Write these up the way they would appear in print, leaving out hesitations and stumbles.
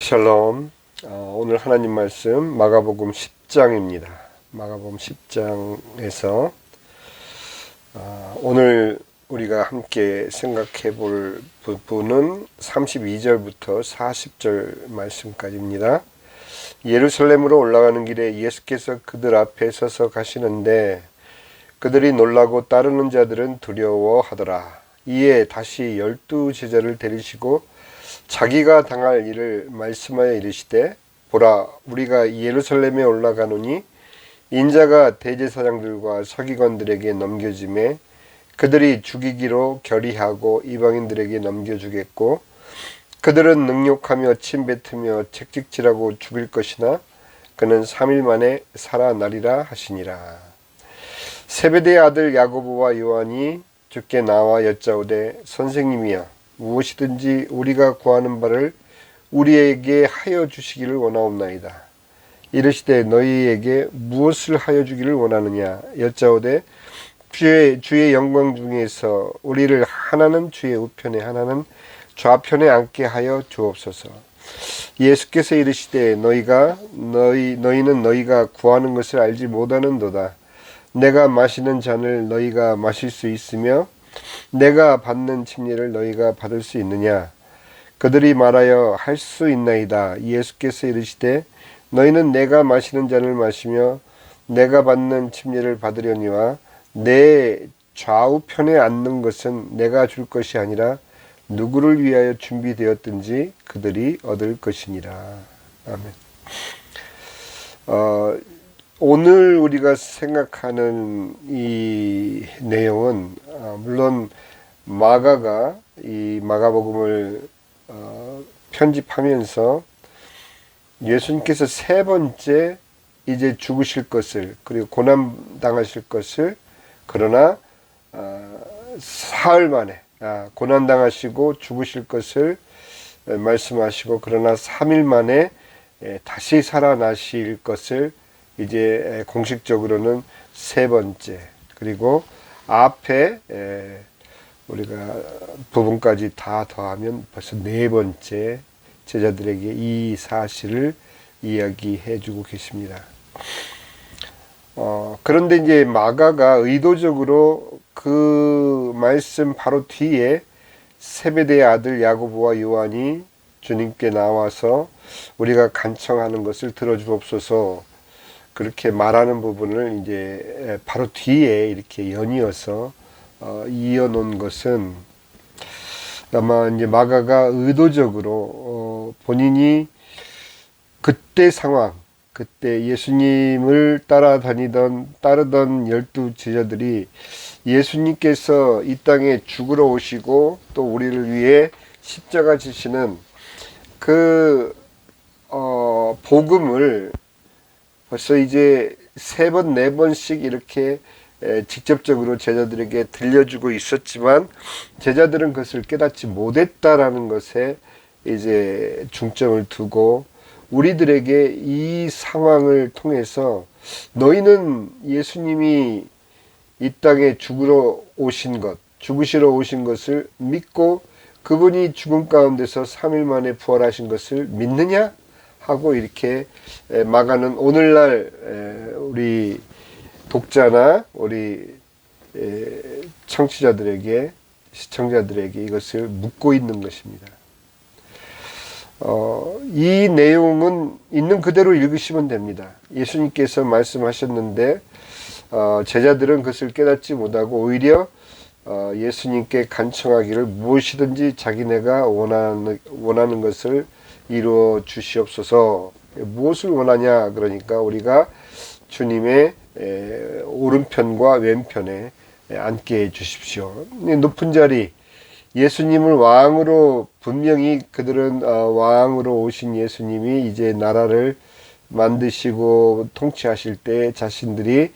샬롬. 오늘 하나님 말씀 마가복음 10장입니다. 마가복음 10장에서 오늘 우리가 함께 생각해 볼 부분은 32절부터 40절 말씀까지입니다. 예루살렘으로 올라가는 길에 예수께서 그들 앞에 서서 가시는데 그들이 놀라고 따르는 자들은 두려워하더라. 이에 다시 12 제자를 데리시고 자기가 당할 일을 말씀하여 이르시되, 보라, 우리가 예루살렘에 올라가노니 인자가 대제사장들과 서기관들에게 넘겨짐에 그들이 죽이기로 결의하고 이방인들에게 넘겨주겠고, 그들은 능욕하며 침뱉으며 채찍질하고 죽일 것이나 그는 3일 만에 살아나리라 하시니라. 세베대의 아들 야고보와 요한이 주께 나와 여짜오되, 선생님이여, 무엇이든지 우리가 구하는 바를 우리에게 하여 주시기를 원하옵나이다. 이르시되, 너희에게 무엇을 하여 주기를 원하느냐? 여짜오되, 주의 영광 중에서 우리를 하나는 주의 우편에 하나는 좌편에 앉게 하여 주옵소서. 예수께서 이르시되, 너희는 너희가 구하는 것을 알지 못하는도다. 내가 마시는 잔을 너희가 마실 수 있으며 내가 받는 침례를 너희가 받을 수 있느냐? 그들이 말하여 할 수 있나이다. 예수께서 이르시되, 너희는 내가 마시는 잔을 마시며 내가 받는 침례를 받으려니와 내 좌우편에 앉는 것은 내가 줄 것이 아니라 누구를 위하여 준비되었든지 그들이 얻을 것이니라. 아멘. 오늘 우리가 생각하는 이 내용은 물론 마가가 이 마가복음을 편집하면서 예수님께서 세 번째 이제 죽으실 것을, 그리고 고난 당하실 것을, 그러나 사흘 만에 고난 당하시고 죽으실 것을 말씀하시고, 그러나 3일 만에 다시 살아나실 것을 이제 공식적으로는 세 번째, 그리고 앞에 우리가 부분까지 다 더하면 벌써 네 번째 제자들에게 이 사실을 이야기해 주고 계십니다. 그런데 이제 마가가 의도적으로 그 말씀 바로 뒤에 세베대의 아들 야고보와 요한이 주님께 나와서 우리가 간청하는 것을 들어주옵소서, 그렇게 말하는 부분을 이제 바로 뒤에 이렇게 연이어서 이어놓은 것은 아마 이제 마가가 의도적으로 본인이 그때 상황, 그때 예수님을 따르던 12 제자들이 예수님께서 이 땅에 죽으러 오시고 또 우리를 위해 십자가 지시는 그 복음을 벌써 이제 3번, 4번씩 이렇게 직접적으로 제자들에게 들려주고 있었지만 제자들은 그것을 깨닫지 못했다라는 것에 이제 중점을 두고 우리들에게 이 상황을 통해서 너희는 예수님이 이 땅에 죽으시러 오신 것을 믿고 그분이 죽음 가운데서 3일 만에 부활하신 것을 믿느냐? 하고 이렇게 마가는 오늘날 우리 독자나 우리 청취자들에게, 시청자들에게 이것을 묻고 있는 것입니다. 이 내용은 있는 그대로 읽으시면 됩니다. 예수님께서 말씀하셨는데 제자들은 그것을 깨닫지 못하고 오히려 예수님께 간청하기를 무엇이든지 자기네가 원하는 것을 이루어 주시옵소서. 무엇을 원하냐? 그러니까 우리가 주님의 오른편과 왼편에 앉게 해 주십시오. 높은 자리, 예수님을 왕으로, 분명히 그들은 왕으로 오신 예수님이 이제 나라를 만드시고 통치하실 때 자신들이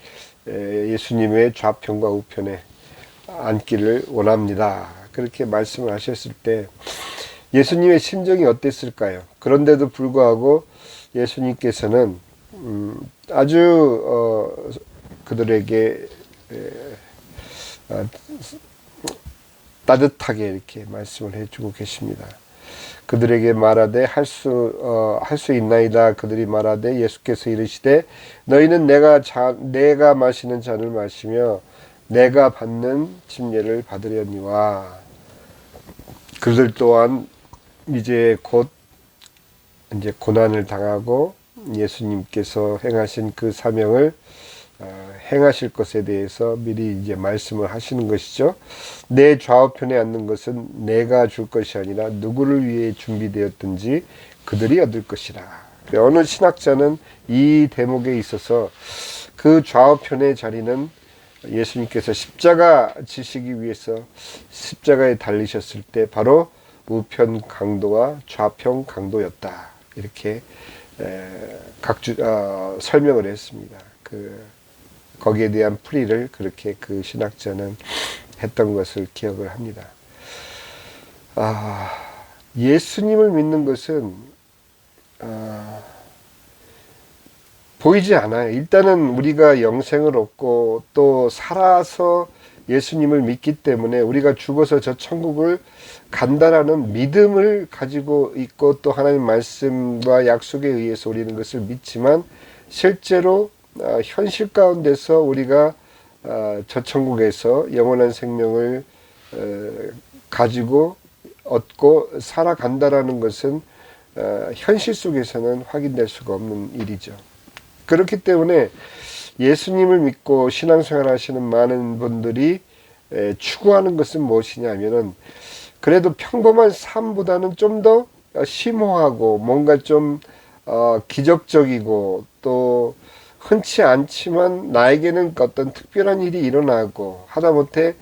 예수님의 좌편과 우편에 앉기를 원합니다. 그렇게 말씀을 하셨을 때 예수님의 심정이 어땠을까요? 그런데도 불구하고 예수님께서는 아주 그들에게 따뜻하게 이렇게 말씀을 해주고 계십니다. 그들에게 말하되 할 수 있나이다. 그들이 말하되 예수께서 이르시되 너희는 내가 마시는 잔을 마시며 내가 받는 침례를 받으려니와. 그들 또한 이제 곧 이제 고난을 당하고 예수님께서 행하신 그 사명을 행하실 것에 대해서 미리 이제 말씀을 하시는 것이죠. 내 좌우편에 앉는 것은 내가 줄 것이 아니라 누구를 위해 준비되었든지 그들이 얻을 것이라. 어느 신학자는 이 대목에 있어서 그 좌우편의 자리는 예수님께서 십자가 지시기 위해서 십자가에 달리셨을 때 바로 우편 강도와 좌편 강도였다. 이렇게 설명을 했습니다. 거기에 대한 풀이를 그렇게 그 신학자는 했던 것을 기억을 합니다. 예수님을 믿는 것은 보이지 않아요. 일단은 우리가 영생을 얻고 또 살아서 예수님을 믿기 때문에 우리가 죽어서 저 천국을 간다라는 믿음을 가지고 있고 또 하나님 말씀과 약속에 의해서 우리는 것을 믿지만 실제로 현실 가운데서 우리가 저 천국에서 영원한 생명을 가지고 얻고 살아간다라는 것은 현실 속에서는 확인될 수가 없는 일이죠. 그렇기 때문에 예수님을 믿고 신앙생활 하시는 많은 분들이 추구하는 것은 무엇이냐면은 그래도 평범한 삶보다는 좀 더 심오하고 뭔가 좀 기적적이고 또 흔치 않지만 나에게는 어떤 특별한 일이 일어나고 하다못해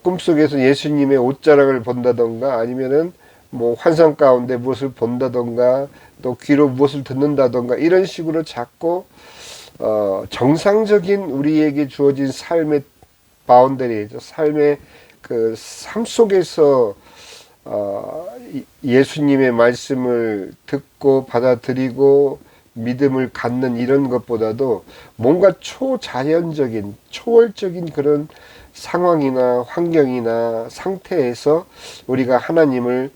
꿈속에서 예수님의 옷자락을 본다던가 아니면은 뭐 환상 가운데 무엇을 본다던가 또 귀로 무엇을 듣는다던가 이런 식으로 자꾸 정상적인 우리에게 주어진 삶의 바운더리죠. 삶의 그 삶 속에서 예수님의 말씀을 듣고 받아들이고 믿음을 갖는 이런 것보다도 뭔가 초자연적인 초월적인 그런 상황이나 환경이나 상태에서 우리가 하나님을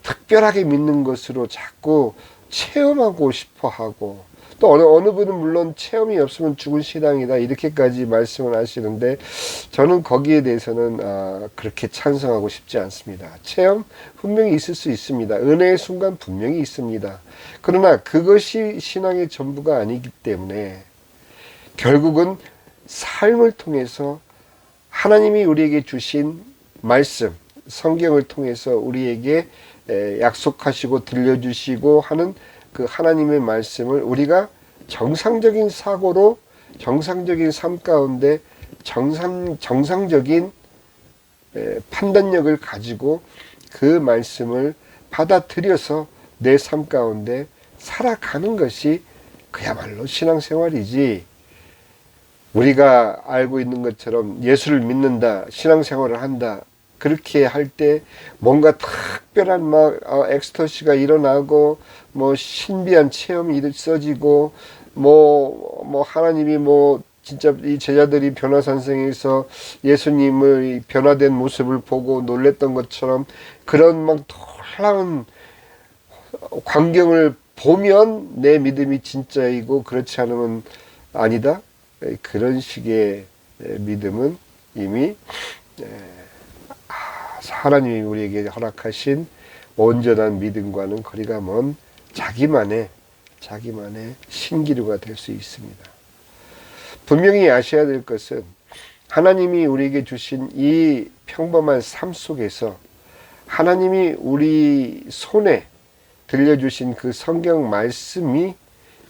특별하게 믿는 것으로 자꾸 체험하고 싶어 하고 또 어느 분은 물론 체험이 없으면 죽은 신앙이다 이렇게까지 말씀을 하시는데 저는 거기에 대해서는 그렇게 찬성하고 싶지 않습니다. 체험 분명히 있을 수 있습니다. 은혜의 순간 분명히 있습니다. 그러나 그것이 신앙의 전부가 아니기 때문에 결국은 삶을 통해서 하나님이 우리에게 주신 말씀 성경을 통해서 우리에게 약속하시고 들려주시고 하는 그 하나님의 말씀을 우리가 정상적인 사고로 정상적인 삶 가운데 정상적인 판단력을 가지고 그 말씀을 받아들여서 내 삶 가운데 살아가는 것이 그야말로 신앙생활이지 우리가 알고 있는 것처럼 예수를 믿는다 신앙생활을 한다 그렇게 할 때 뭔가 특별한 막 엑스터시가 일어나고 뭐 신비한 체험이 있어지고 뭐 하나님이 뭐 진짜 이 제자들이 변화산성에서 예수님의 변화된 모습을 보고 놀랬던 것처럼 그런 막 놀라운 광경을 보면 내 믿음이 진짜이고 그렇지 않으면 아니다. 그런 식의 믿음은 이미 하나님이 우리에게 허락하신 온전한 믿음과는 거리가 먼 자기만의 신기루가 될 수 있습니다. 분명히 아셔야 될 것은 하나님이 우리에게 주신 이 평범한 삶 속에서 하나님이 우리 손에 들려주신 그 성경 말씀이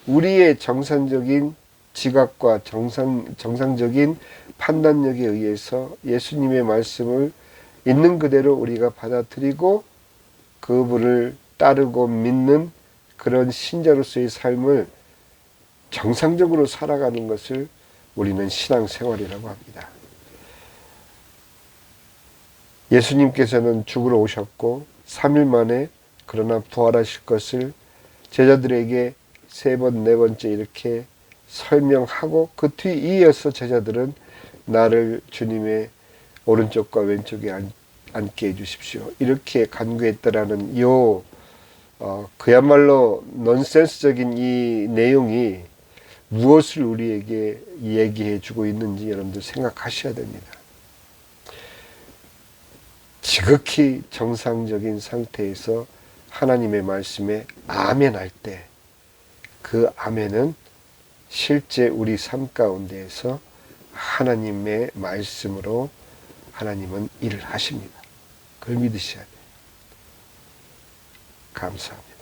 우리의 정상적인 지각과 정상적인 판단력에 의해서 예수님의 말씀을 있는 그대로 우리가 받아들이고 그분을 따르고 믿는 그런 신자로서의 삶을 정상적으로 살아가는 것을 우리는 신앙생활이라고 합니다. 예수님께서는 죽으러 오셨고 3일 만에 그러나 부활하실 것을 제자들에게 3번, 4번째 이렇게 설명하고 그 뒤에 이어서 제자들은 나를 주님의 오른쪽과 왼쪽에 앉게 해주십시오. 이렇게 간구했더라는 그야말로 넌센스적인 이 내용이 무엇을 우리에게 얘기해 주고 있는지 여러분들 생각하셔야 됩니다. 지극히 정상적인 상태에서 하나님의 말씀에 아멘 할 때 그 아멘은 실제 우리 삶 가운데에서 하나님의 말씀으로 하나님은 일을 하십니다. 그걸 믿으셔야 돼요. 감사합니다.